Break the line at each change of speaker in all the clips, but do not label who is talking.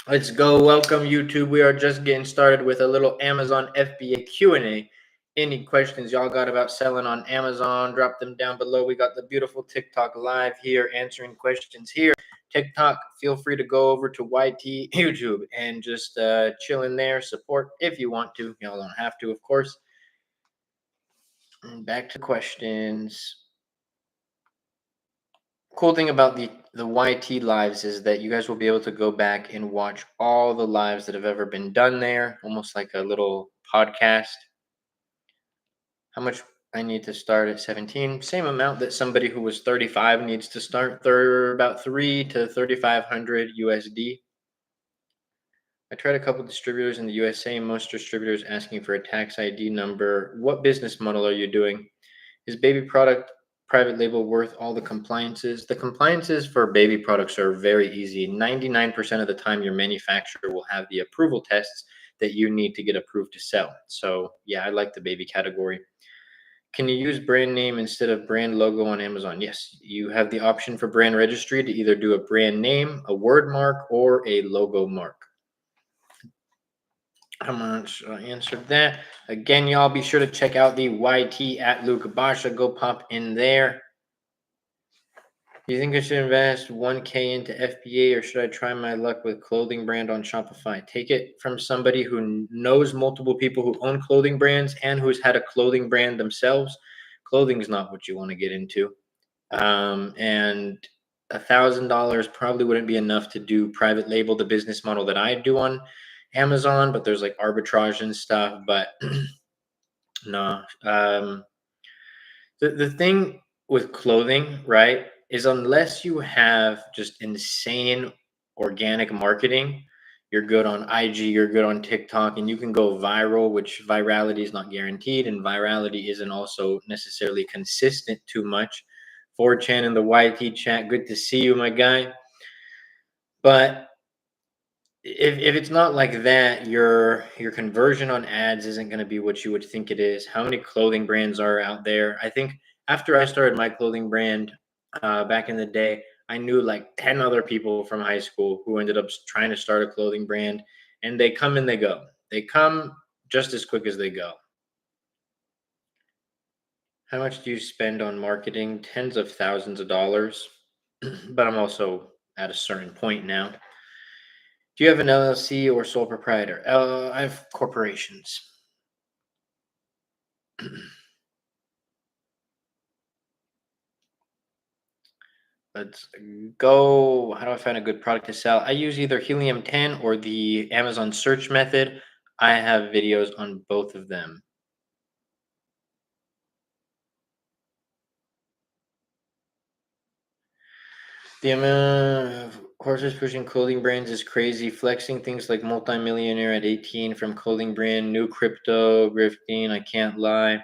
Let's go. Welcome, YouTube. We are just getting started with a little Amazon FBA Q&A. Any questions y'all got about selling on Amazon, drop them down below. We got the beautiful TikTok live here answering questions here. TikTok, feel free to go over to YT YouTube and just chill in there, support if you want to. Y'all don't have to, of course. And back to questions. Cool thing about the YT lives is that you guys will be able to go back and watch all the lives that have ever been done there, almost like a little podcast. How much I need to start at 17? Same amount that somebody who was 35 needs to start. They're about 3 to 3,500 USD. I tried a couple distributors in the USA. Most distributors asking for a tax ID number. What business model are you doing? Is baby product private label worth all the compliances? The compliances for baby products are very easy. 99% of the time, your manufacturer will have the approval tests that you need to get approved to sell. So yeah, I like the baby category. Can you use brand name instead of brand logo on Amazon? Yes, you have the option for brand registry to either do a brand name, a word mark, or a logo mark. How much I answered that. Again, y'all be sure to check out the YT at Luke Basha. Go pop in there. Do you think I should invest 1K into FBA or should I try my luck with clothing brand on Shopify? Take it from somebody who knows multiple people who own clothing brands and who's had a clothing brand themselves. Clothing is not what you want to get into. And $1,000 probably wouldn't be enough to do private label, the business model that I do on Amazon, but there's like arbitrage and stuff. But no, the thing with clothing, right, is unless you have just insane organic marketing, you're good on IG, you're good on TikTok, and you can go viral, which virality is not guaranteed, and virality isn't also necessarily consistent too much. 4chan in the YT chat, good to see you, my guy. But if it's not like that, your conversion on ads isn't going to be what you would think it is. How many clothing brands are out there? I think after I started my clothing brand back in the day, I knew like 10 other people from high school who ended up trying to start a clothing brand, and they come and they go. They come just as quick as they go. How much do you spend on marketing? Tens of thousands of dollars, but I'm also at a certain point now. Do you have an LLC or sole proprietor? I have corporations. Let's go. How do I find a good product to sell? I use either Helium 10 or the Amazon search method. I have videos on both of them. The amount of horses pushing clothing brands is crazy. Flexing things like multimillionaire at 18 from clothing brand, new crypto, grifting. I can't lie.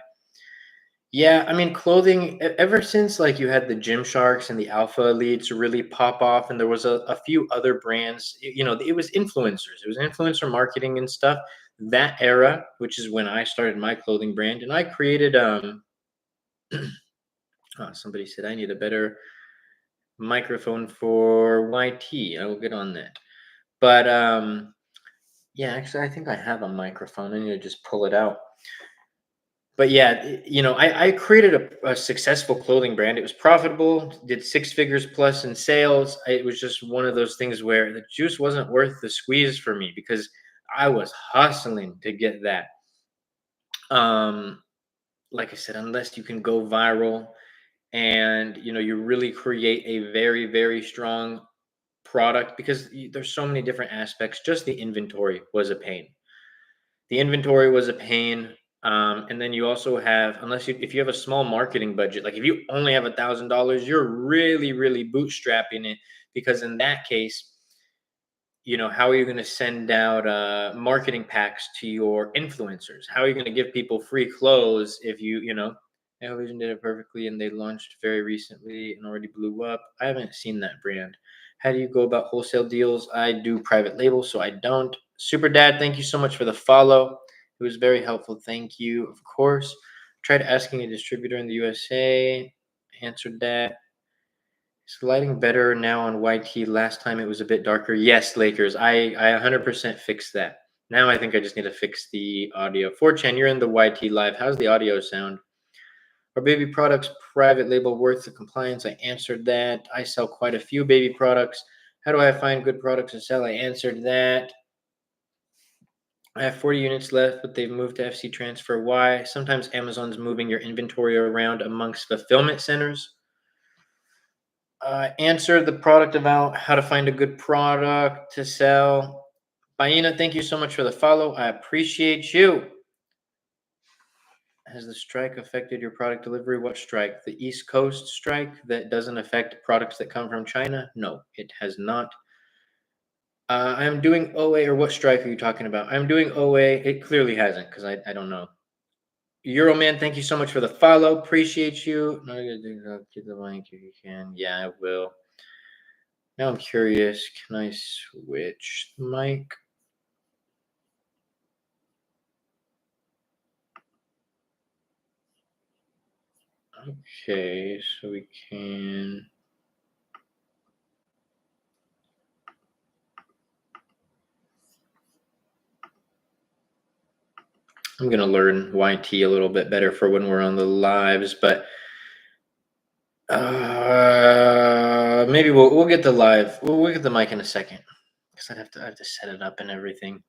Yeah, I mean, clothing, ever since like you had the Gymsharks and the Alpha Elites really pop off, and there was a few other brands, it was influencers. It was influencer marketing and stuff. That era, which is when I started my clothing brand, and I created somebody said I need a better microphone for YT. I will get on that. But yeah, actually I think I have a microphone. I need to just pull it out. But yeah, I created a successful clothing brand. It was profitable, did 6 figures plus in sales. It was just one of those things where the juice wasn't worth the squeeze for me because I was hustling to get that. Like I said, unless you can go viral and you really create a very, very strong product, because there's so many different aspects. Just the inventory was a pain. And then you also have, if you have a small marketing budget, like if you only have $1,000, you're really, really bootstrapping it, because in that case, how are you going to send out marketing packs to your influencers? How are you going to give people free clothes if Television did it perfectly and they launched very recently and already blew up. I haven't seen that brand. How do you go about wholesale deals? I do private label, so I don't. Super Dad, thank you so much for the follow. It was very helpful. Thank you. Of course. Tried asking a distributor in the USA. Answered that. Is the lighting better now on YT? Last time it was a bit darker. Yes, Lakers. I 100% fixed that. Now I think I just need to fix the audio. 4chan, you're in the YT live. How's the audio sound? Are baby products private label worth the compliance? I answered that. I sell quite a few baby products. How do I find good products to sell? I answered that. I have 40 units left, but they've moved to FC Transfer. Why? Sometimes Amazon's moving your inventory around amongst fulfillment centers. Answer the product about how to find a good product to sell. Baina, thank you so much for the follow. I appreciate you. Has the strike affected your product delivery? What strike? The East Coast strike that doesn't affect products that come from China? No, it has not. I'm doing OA, or what strike are you talking about? I'm doing OA. It clearly hasn't, because I don't know. Euroman, thank you so much for the follow. Appreciate you. No, get the link if you can. Yeah, I will. Now I'm curious. Can I switch the mic? Okay, so we can. I'm gonna learn YT a little bit better for when we're on the lives, but maybe we'll get the live. We'll get the mic in a second, because I have to set it up and everything.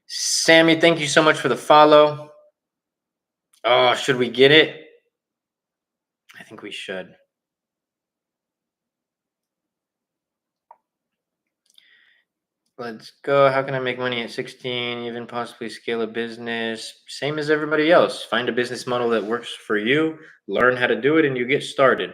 Sammy, thank you so much for the follow. Oh, should we get it? I think we should. Let's go. How can I make money at 16? Even possibly scale a business? Same as everybody else. Find a business model that works for you, learn how to do it, and you get started.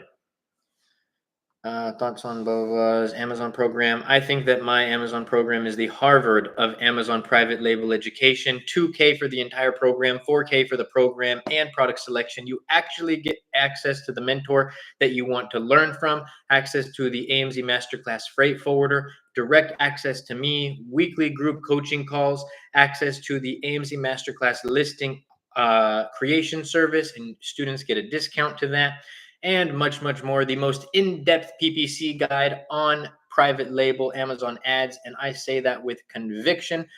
Thoughts on blah, blah, blah's Amazon program? I think that my Amazon program is the Harvard of Amazon private label education. 2K for the entire program, 4K for the program and product selection. You actually get access to the mentor that you want to learn from, access to the AMZ Masterclass freight forwarder, direct access to me, weekly group coaching calls, access to the AMZ Masterclass listing creation service, and students get a discount to that, and much, much more. The most in-depth PPC guide on private label Amazon ads, and I say that with conviction.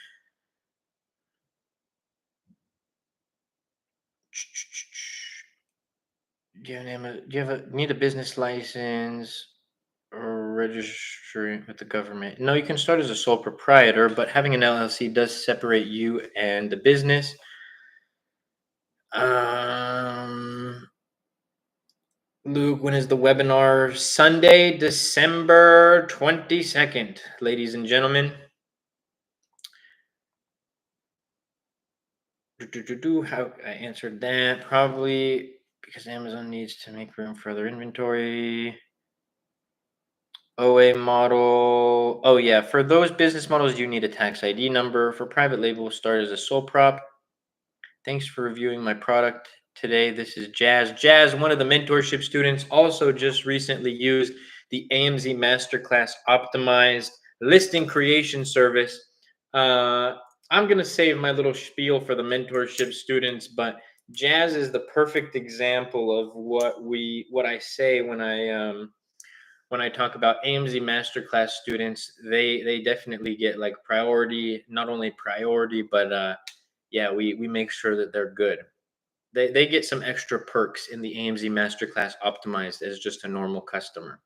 Do you need a business license or registry with the government? No, you can start as a sole proprietor, but having an LLC does separate you and the business. Luke, when is the webinar? Sunday, December 22nd, ladies and gentlemen. How I answered that? Probably because Amazon needs to make room for other inventory. OA model. Oh, yeah. For those business models, you need a tax ID number. For private label, start as a sole prop. Thanks for reviewing my product today. This is Jazz. Jazz, one of the mentorship students, also just recently used the AMZ Masterclass optimized listing creation service. I'm going to save my little spiel for the mentorship students, but Jazz is the perfect example of what I say when I talk about AMZ Masterclass students. They definitely get like priority, not only priority, but yeah, we make sure that they're good. They get some extra perks in the AMZ Masterclass optimized as just a normal customer.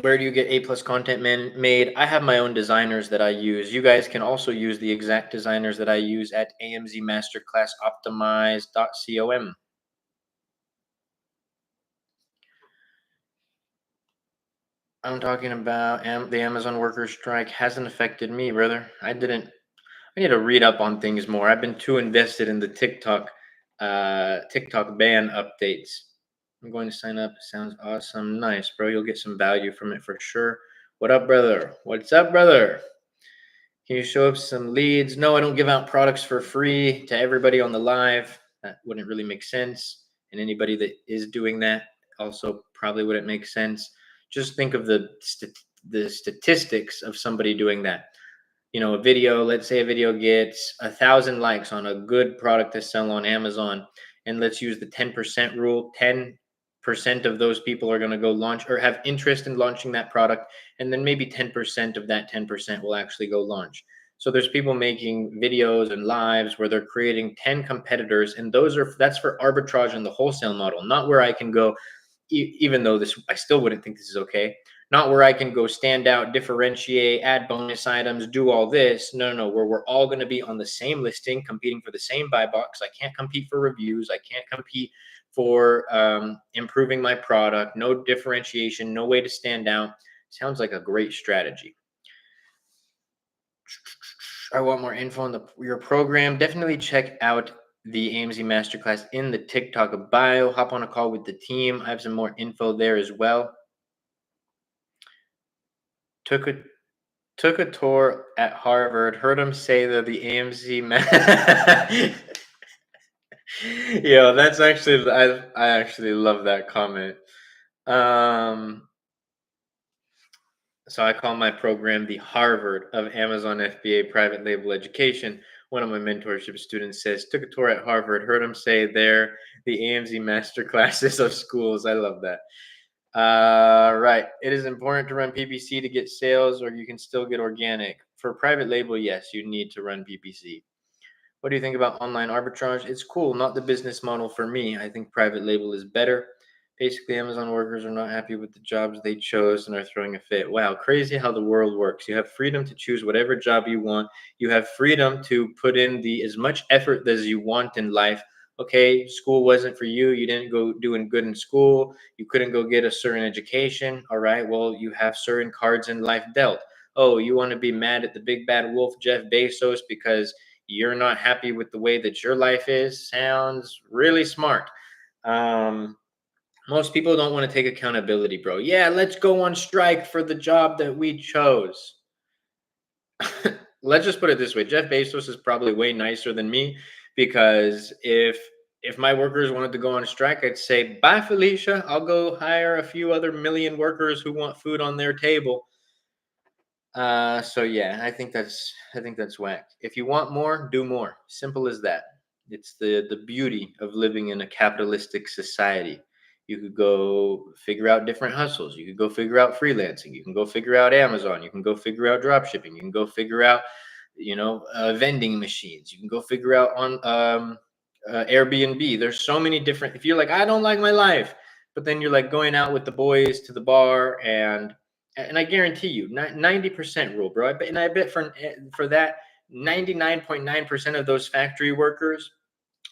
Where do you get A+ content made? I have my own designers that I use. You guys can also use the exact designers that I use at AMZ Masterclass optimized.com. I'm talking about the Amazon workers strike hasn't affected me, brother. I need to read up on things more. I've been too invested in the TikTok ban updates. I'm going to sign up. Sounds awesome. Nice, bro. You'll get some value from it for sure. What up, brother? What's up, brother? Can you show up some leads? No, I don't give out products for free to everybody on the live. That wouldn't really make sense. And anybody that is doing that also probably wouldn't make sense. Just think of the statistics of somebody doing that. You know, a video, let's say a video gets 1,000 likes on a good product to sell on Amazon. And let's use the 10% rule. 10 percent of those people are going to go launch or have interest in launching that product, and then maybe 10% of that 10% will actually go launch. So there's people making videos and lives where they're creating 10 competitors, and that's for arbitrage in the wholesale model, not where I can go, even though this I still wouldn't think this is okay, not where I can go stand out, differentiate, add bonus items, do all this. No, no, no, where we're all going to be on the same listing, competing for the same buy box. I can't compete for reviews. I can't compete for improving my product. No differentiation, no way to stand out. Sounds like a great strategy. I want more info on your program. Definitely check out the AMZ Masterclass in the TikTok bio. Hop on a call with the team. I have some more info there as well. Took a tour at Harvard. Heard him say that the AMZ. Yo, that's actually I actually love that comment. So I call my program the Harvard of Amazon FBA private label education. One of my mentorship students says, took a tour at Harvard, heard him say there, the AMZ master classes of schools. I love that. Right. It is important to run PPC to get sales, or you can still get organic. For private label, yes, you need to run PPC. What do you think about online arbitrage? It's cool, not the business model for me. I think private label is better. Basically, Amazon workers are not happy with the jobs they chose and are throwing a fit. Wow, crazy how the world works. You have freedom to choose whatever job you want. You have freedom to put in the as much effort as you want in life. Okay, school wasn't for you. You didn't go doing good in school. You couldn't go get a certain education. All right, well, you have certain cards in life dealt. Oh, you want to be mad at the big bad wolf, Jeff Bezos, because you're not happy with the way that your life is? Sounds really smart. Most people don't want to take accountability, bro. Yeah, let's go on strike for the job that we chose. Let's just put it this way. Jeff Bezos is probably way nicer than me, because if my workers wanted to go on strike, I'd say, bye, Felicia. I'll go hire a few other million workers who want food on their table. So yeah, I think that's whack. If you want more, do more. Simple as that. It's the beauty of living in a capitalistic society. You could go figure out different hustles. You could go figure out freelancing. You can go figure out Amazon. You can go figure out drop shipping. You can go figure out, vending machines. You can go figure out on Airbnb. There's so many different. If you're like, I don't like my life, but then you're like going out with the boys to the bar, and I guarantee you, 90% rule, bro. I bet for that, 99.9% of those factory workers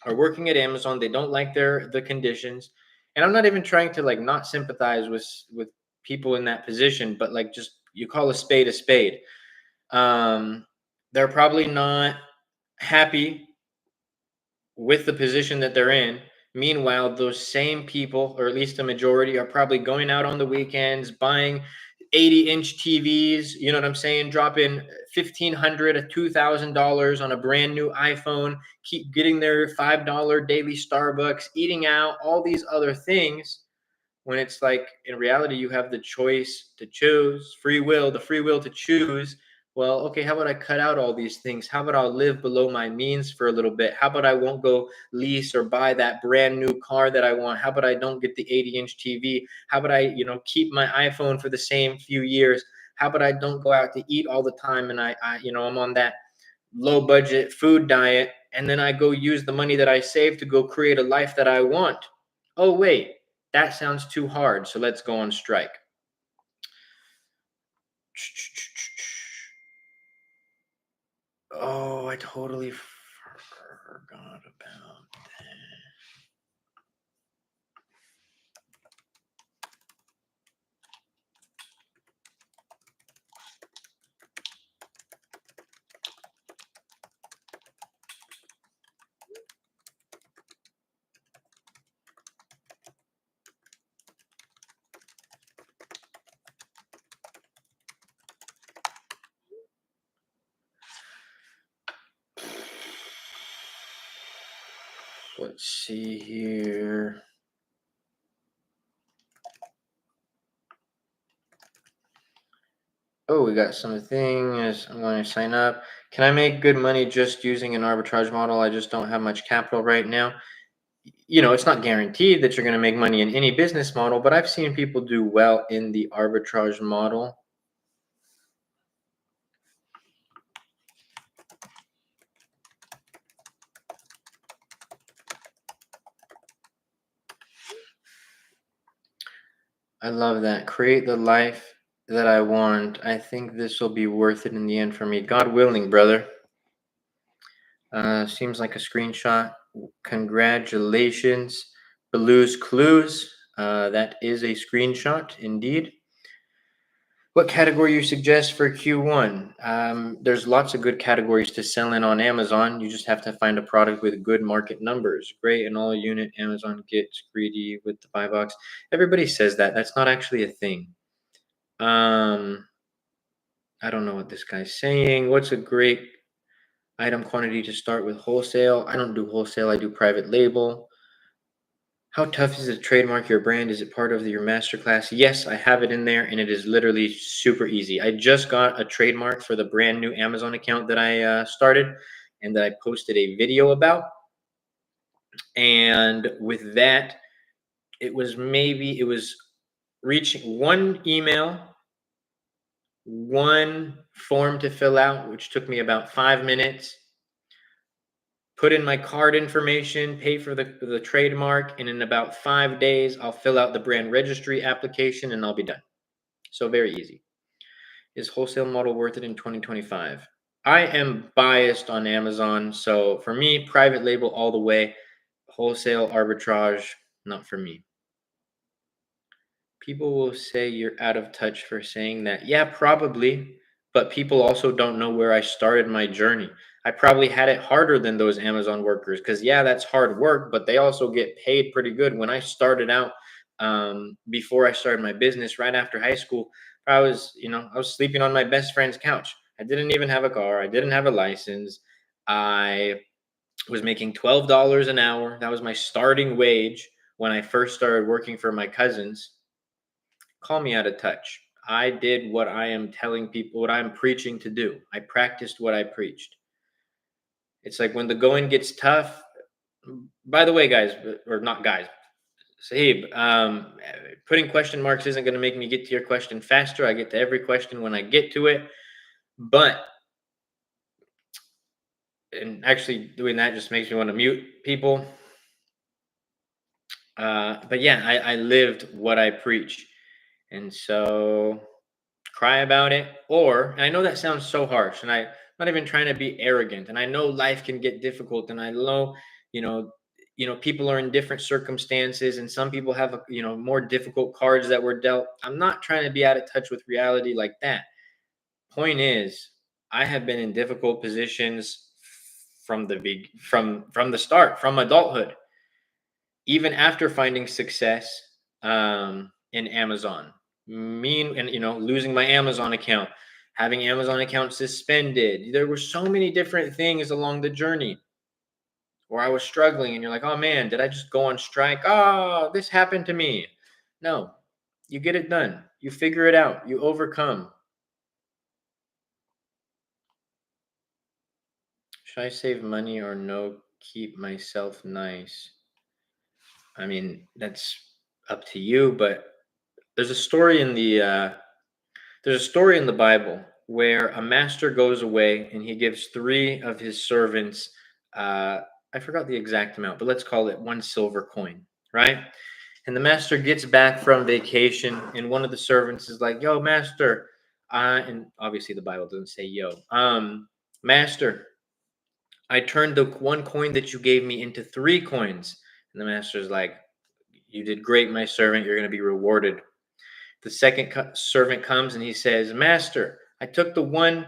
are working at Amazon. They don't like the conditions, and I'm not even trying to like not sympathize with people in that position, but like just you call a spade a spade. They're probably not happy with the position that they're in. Meanwhile, those same people, or at least a majority, are probably going out on the weekends, buying 80-inch TVs, you know what I'm saying? Dropping $1,500 to $2,000 on a brand new iPhone, keep getting their $5 daily Starbucks, eating out, all these other things. When it's like in reality, you have the choice to choose, free will, the free will to choose. Well, okay, how about I cut out all these things? How about I'll live below my means for a little bit? How about I won't go lease or buy that brand new car that I want? How about I don't get the 80-inch TV? How about I, keep my iPhone for the same few years? How about I don't go out to eat all the time, and I'm on that low budget food diet, and then I go use the money that I save to go create a life that I want? Oh, wait, that sounds too hard, so let's go on strike. Oh, I totally forgot about that. Let's see here. Oh, we got something. I'm going to sign up. Can I make good money just using an arbitrage model? I just don't have much capital right now. it's not guaranteed that you're going to make money in any business model, but I've seen people do well in the arbitrage model. I love that. Create the life that I want. I think this will be worth it in the end for me. God willing, brother. Seems like a screenshot. Congratulations. Blues Clues. That is a screenshot indeed. What category you suggest for Q1? There's lots of good categories to sell in on Amazon. You just have to find a product with good market numbers. Great in all unit. Amazon gets greedy with the buy box. Everybody says that. That's not actually a thing. I don't know what this guy's saying. What's a great item quantity to start with wholesale? I don't do wholesale. I do private label. How tough is it to trademark your brand? Is it part of your masterclass? Yes, I have it in there, and it is literally super easy. I just got a trademark for the brand new Amazon account that I started and that I posted a video about. And with that, it was reaching one email, one form to fill out, which took me about 5 minutes. Put in my card information, pay for the trademark, and in about 5 days, I'll fill out the brand registry application and I'll be done. So very easy. Is wholesale model worth it in 2025? I am biased on Amazon. So for me, private label all the way. Wholesale arbitrage, not for me. People will say you're out of touch for saying that. Yeah, probably. But people also don't know where I started my journey. I probably had it harder than those Amazon workers because, yeah, that's hard work, but they also get paid pretty good. When I started out, before I started my business right after high school, I was sleeping on my best friend's couch. I didn't even have a car. I didn't have a license. I was making $12 an hour. That was my starting wage when I first started working for my cousins. Call me out of touch. I did what I am telling people, what I'm preaching to do. I practiced what I preached. It's like when the going gets tough. By the way, guys, or not guys, Sahib, putting question marks isn't going to make me get to your question faster. I get to every question when I get to it. But, and actually doing that just makes me want to mute people. But yeah, I lived what I preach. And so cry about it. Or, and I know that sounds so harsh, and I'm not even trying to be arrogant. And I know life can get difficult, and I know, you know, people are in different circumstances, and some people have, more difficult cards that were dealt. I'm not trying to be out of touch with reality like that. Point is, I have been in difficult positions from the from the start, from adulthood, even after finding success in Amazon. And losing my Amazon account, having Amazon account suspended. There were so many different things along the journey where I was struggling, and you're like, oh man, did I just go on strike? Oh, this happened to me. No, you get it done. You figure it out. You overcome. Should I save money or no? Keep myself nice. I mean, that's up to you, but there's a story in the Bible where a master goes away and he gives three of his servants, uh, I forgot the exact amount, but let's call it one silver coin, right? And the master gets back from vacation, and one of the servants is like, "Yo, master," and obviously the Bible doesn't say "yo." Master, I turned the one coin that you gave me into three coins, and the master's like, "You did great, my servant. You're going to be rewarded." The second servant comes and he says, "Master, I took the one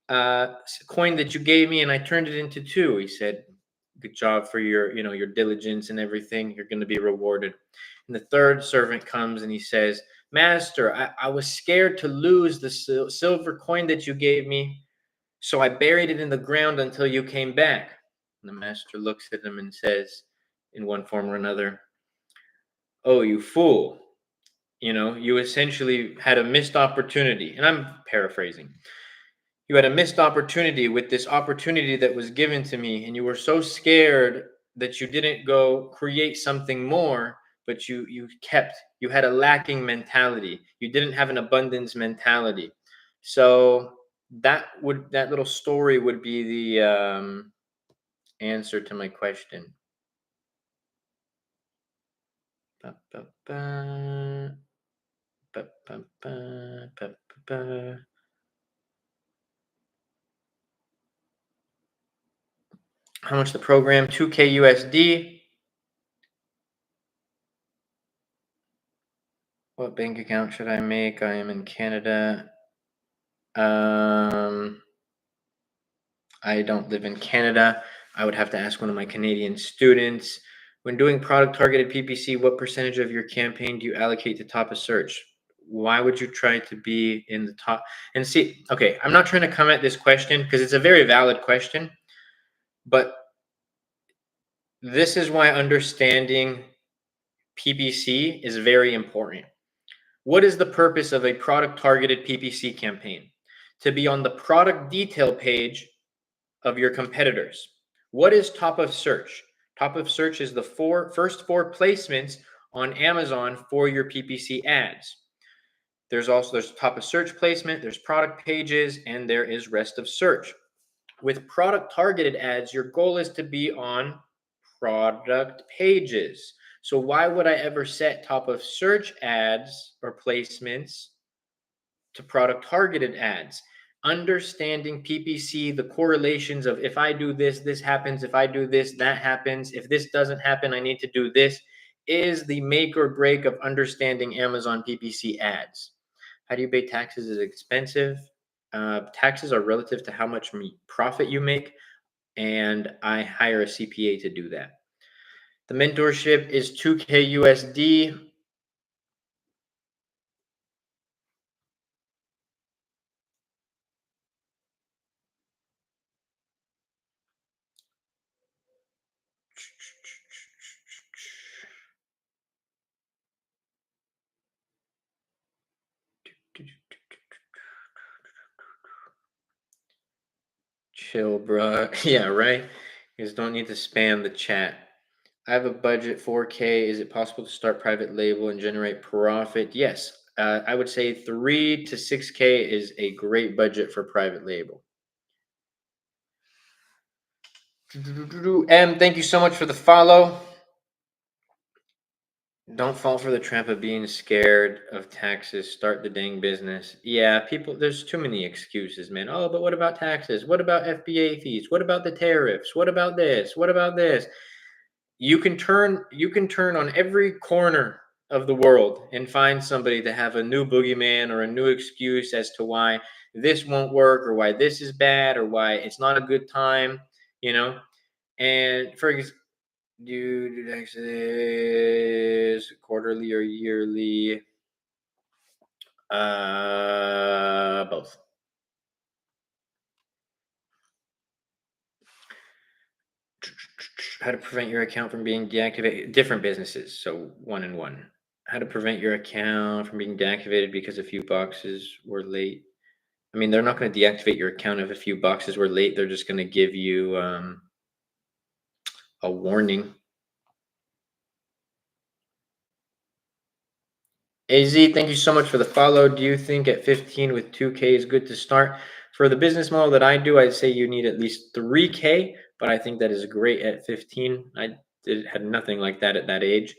coin that you gave me and I turned it into two." He said, "Good job for your diligence and everything. You're going to be rewarded." And the third servant comes and he says, "Master, I was scared to lose the silver coin that you gave me, so I buried it in the ground until you came back." And the master looks at him and says, in one form or another, "Oh, you fool. You essentially had a missed opportunity." And I'm paraphrasing. "You had a missed opportunity with this opportunity that was given to me, and you were so scared that you didn't go create something more, but you had a lacking mentality. You didn't have an abundance mentality. So that little story would be the answer to my question. Ba, ba, ba, ba, ba, ba, ba, ba. How much the program? 2K USD. What bank account should I make? I am in Canada. I don't live in Canada. I would have to ask one of my Canadian students. When doing product targeted PPC, what percentage of your campaign do you allocate to top of search? Why would you try to be in the top? And see, okay, I'm not trying to come at this question because it's a very valid question, but this is why understanding PPC is very important. What is the purpose of a product targeted PPC campaign? To be on the product detail page of your competitors. What is top of search? Top of search is the first four placements on Amazon for your PPC ads. There's top of search placement, there's product pages, and there is rest of search. With product targeted ads, your goal is to be on product pages. So why would I ever set top of search ads or placements to product targeted ads? Understanding PPC, the correlations of if I do this, this happens. If I do this, that happens. If this doesn't happen, I need to do this, is the make or break of understanding Amazon PPC ads. How do you pay taxes? Is expensive. Taxes are relative to how much profit you make, and I hire a CPA to do that. The mentorship is 2K USD. Chill, bro. Yeah, right. You just don't need to spam the chat. I have a budget 4K. Is it possible to start private label and generate profit? Yes. I would say 3 to 6K is a great budget for private label. M, thank you so much for the follow. Don't fall for the trap of being scared of taxes. Start the dang business. Yeah, people, there's too many excuses, man. Oh, but what about taxes? What about FBA fees? What about the tariffs? What about this? What about this? You can turn on every corner of the world and find somebody to have a new boogeyman or a new excuse as to why this won't work or why this is bad or why it's not a good time, you know? And for example, do you do taxes quarterly or yearly? Both. How to prevent your account from being deactivated? Different businesses, so one and one. How to prevent your account from being deactivated because a few boxes were late? I mean, they're not going to deactivate your account if a few boxes were late. They're just going to give you a warning. AZ, thank you so much for the follow. Do you think at 15 with 2K is good to start? For the business model that I do, I'd say you need at least 3K, but I think that is great at 15. I had nothing like that at that age.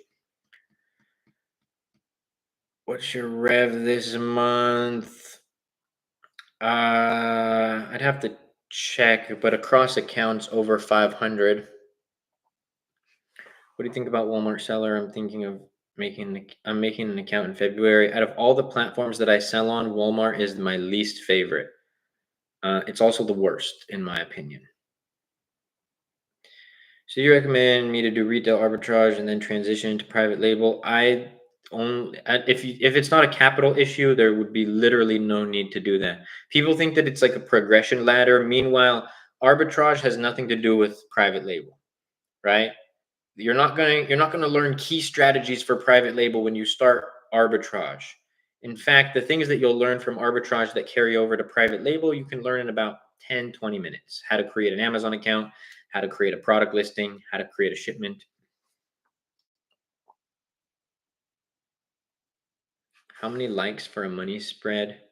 What's your rev this month? I'd have to check, but across accounts over 500. What do you think about Walmart seller? I'm thinking of I'm making an account in February. Out of all the platforms that I sell on, Walmart is my least favorite. It's also the worst, in my opinion. So you recommend me to do retail arbitrage and then transition to private label? If it's not a capital issue, there would be literally no need to do that. People think that it's like a progression ladder. Meanwhile, arbitrage has nothing to do with private label, right? You're not going to learn key strategies for private label when you start arbitrage. In fact, the things that you'll learn from arbitrage that carry over to private label, you can learn in about 10, 20 minutes. How to create an Amazon account, how to create a product listing, how to create a shipment. How many likes for a money spread?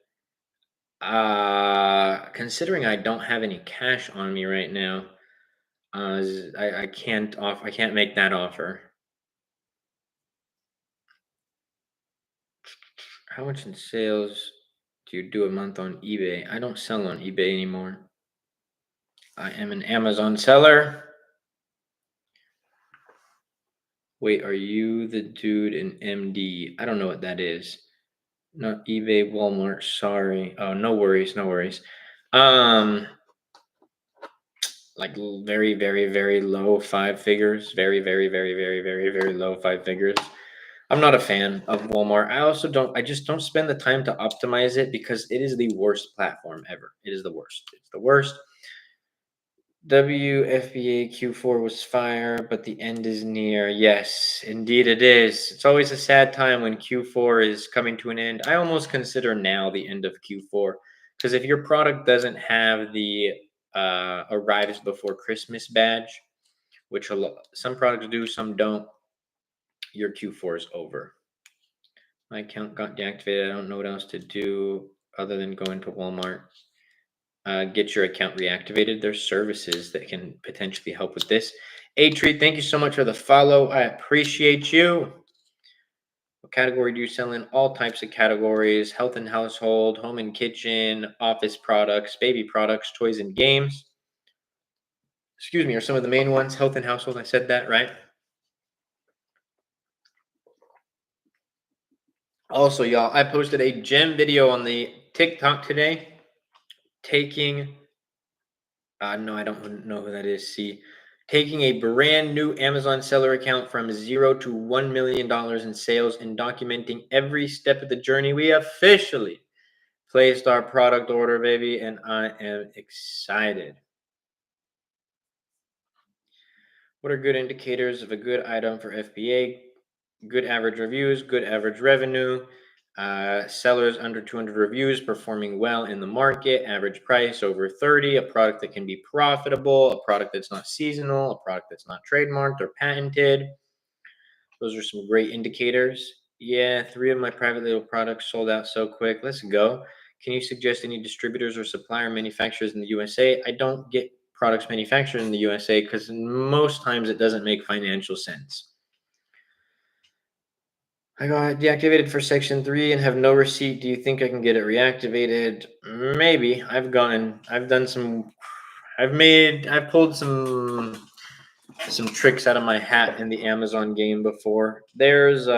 Considering I don't have any cash on me right now, I can't make that offer. How much in sales do you do a month on eBay? I don't sell on eBay anymore. I am an Amazon seller. Wait, are you the dude in MD? I don't know what that is. Not eBay, Walmart. Sorry. Oh, no worries, no worries. Um, like very, very, very low five figures. Very, very, very, very, very, very low five figures. I'm not a fan of Walmart. I just don't spend the time to optimize it because it is the worst platform ever. It is the worst. It's the worst. WFBA Q4 was fire, but the end is near. Yes, indeed it is. It's always a sad time when Q4 is coming to an end. I almost consider now the end of Q4 because if your product doesn't have the arrives before Christmas badge, which some products do, some don't, your Q4 is over. My account got deactivated. I don't know what else to do other than go into Walmart. Get your account reactivated. There's services that can potentially help with this. Atri, thank you so much for the follow. I appreciate you. What category do you sell in? All types of categories: health and household, home and kitchen, office products, baby products, toys and games. Excuse me, are some of the main ones health and household? I said that, right? Also, y'all, I posted a gem video on the TikTok today taking no, I don't know who that is. See, taking a brand new Amazon seller account from 0 to $1 million in sales and documenting every step of the journey. We officially placed our product order, baby, and I am excited. What are good indicators of a good item for FBA? Good average reviews, good average revenue, sellers under 200 reviews performing well in the market, average price over 30, a product that can be profitable, a product that's not seasonal, a product that's not trademarked or patented. Those are some great indicators. Yeah, 3 of my private label products sold out so quick. Let's go. Can you suggest any distributors or supplier manufacturers in the USA? I don't get products manufactured in the USA because most times it doesn't make financial sense. I got deactivated for section 3 and have no receipt. Do you think I can get it reactivated? Maybe. I've pulled some tricks out of my hat in the Amazon game before. There's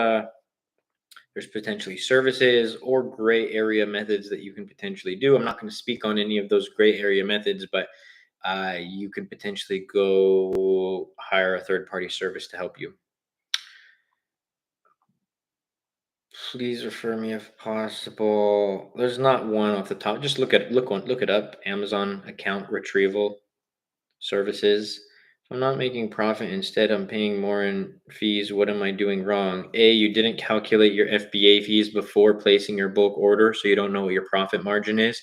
potentially services or gray area methods that you can potentially do. I'm not going to speak on any of those gray area methods, but you could potentially go hire a third party service to help you. Please refer me if possible. There's not one off the top. Just look it up. Amazon account retrieval services. If I'm not making profit, instead I'm paying more in fees. What am I doing wrong? A, you didn't calculate your FBA fees before placing your bulk order, so you don't know what your profit margin is.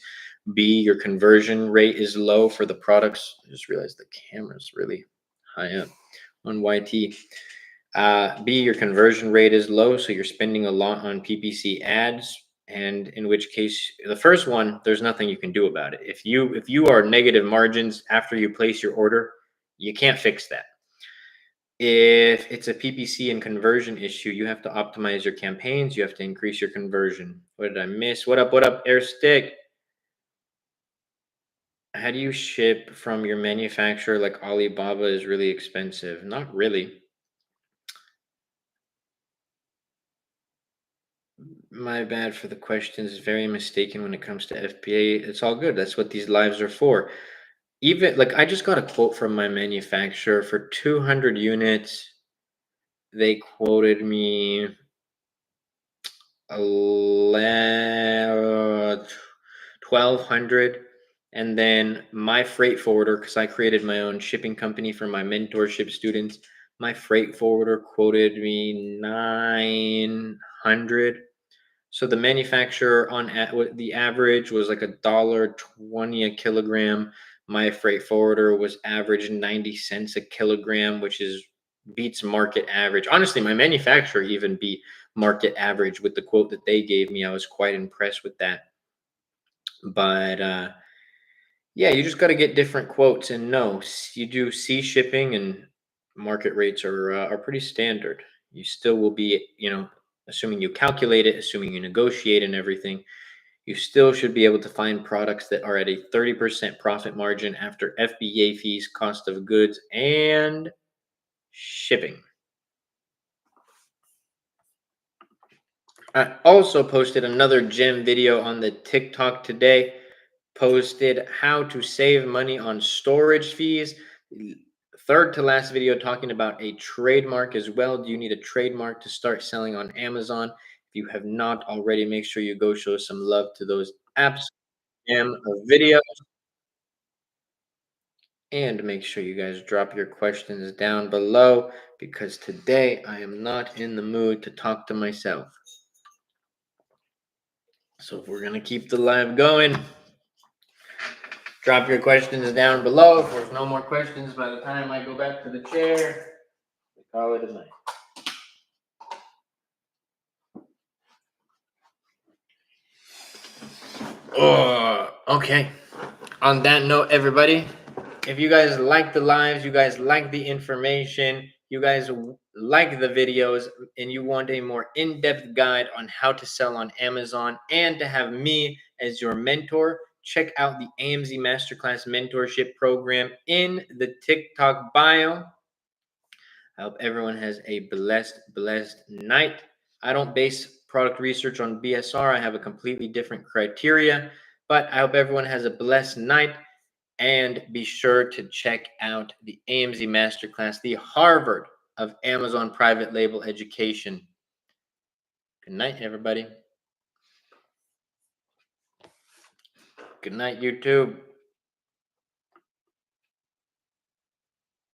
B, your conversion rate is low for the products. I just realized the camera's really high up on YT. B, your conversion rate is low, so you're spending a lot on PPC ads, and in which case, the first one, there's nothing you can do about it. If you are negative margins after you place your order, you can't fix that. If it's a PPC and conversion issue, you have to optimize your campaigns. You have to increase your conversion. What did I miss? What up, Air Stick? How do you ship from your manufacturer like Alibaba is really expensive? Not really. My bad for the questions. Very mistaken when it comes to FBA. It's all good. That's what these lives are for. Even like I just got a quote from my manufacturer for 200 units. They quoted me 1,200, and then my freight forwarder, because I created my own shipping company for my mentorship students, my freight forwarder quoted me 900. So the manufacturer the average was like $1.20 a kilogram. My freight forwarder was average 90 cents a kilogram, which is beats market average. Honestly, my manufacturer even beat market average with the quote that they gave me. I was quite impressed with that. But yeah, you just got to get different quotes. And no, you do sea shipping, and market rates are pretty standard. You still will be, assuming you calculate it, assuming you negotiate and everything, you still should be able to find products that are at a 30% profit margin after FBA fees, cost of goods, and shipping. I also posted another gem video on the TikTok today. Posted how to save money on storage fees. Third to last video talking about a trademark as well. Do you need a trademark to start selling on Amazon? If you have not already, make sure you go show some love to those apps and videos. And make sure you guys drop your questions down below, because today I am not in the mood to talk to myself. So if we're going to keep the live going, drop your questions down below. If there's no more questions by the time I go back to the chair, we call it a night. Oh, okay. On that note, everybody, if you guys like the lives, you guys like the information, you guys like the videos, and you want a more in-depth guide on how to sell on Amazon and to have me as your mentor, check out the AMZ Masterclass mentorship program in the TikTok bio. I hope everyone has a blessed night. I don't base product research on BSR. I have a completely different criteria, but I hope everyone has a blessed night. And be sure to check out the AMZ Masterclass, the Harvard of Amazon private label education. Good night, everybody. Good night, YouTube.